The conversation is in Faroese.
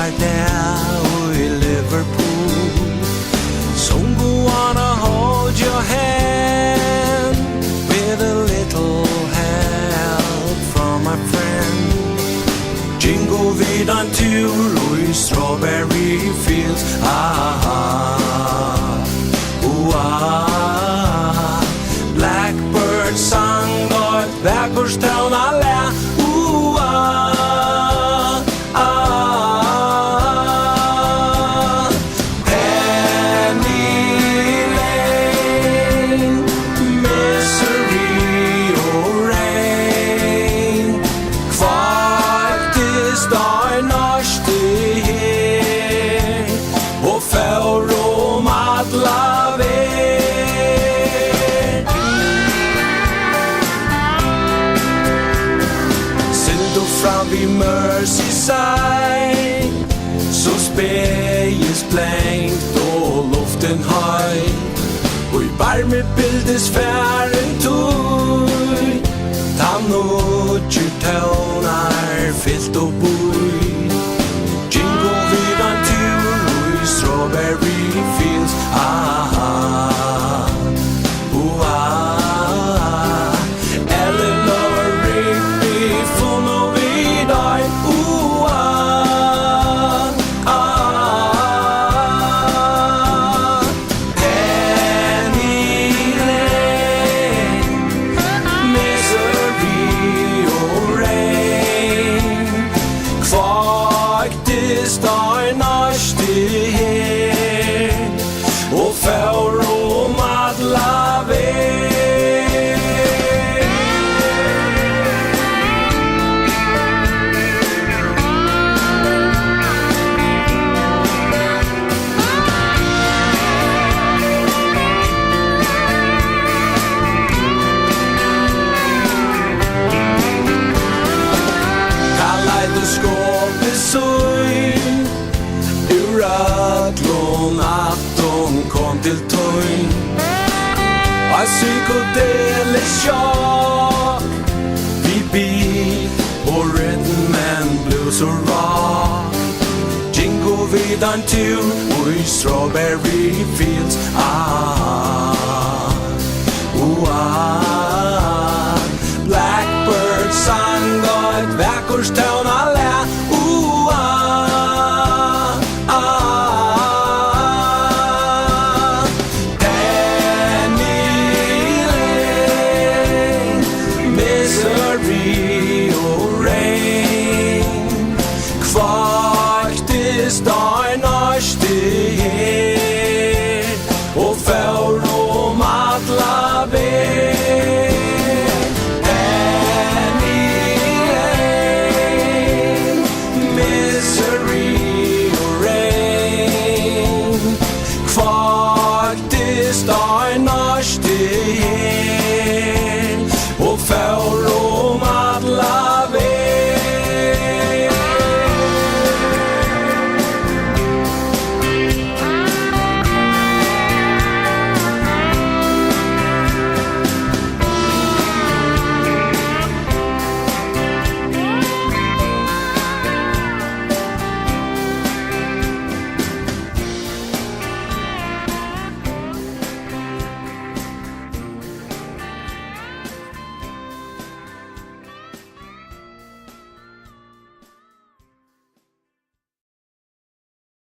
var der i Liverpool. Song go wanna hold your hand with a little help from my friend. Jingle vidan tur och i strawberry fields. Blackbird sang och ett backwardstown alla. Merseyside, så spegelsblänkt och luften höj, och i varme bildes färren tog, tann och tjurtånar fyllt och boj. Jingle vidan tur och i strawberry fields. Eleanor Rigby full of vidar. Til tøyn A psychedelic shock Vi beat og rhythm and blues og rock Jingle vidan tune og i strawberry fields. Blackbird sang og et vackorstown alla. Star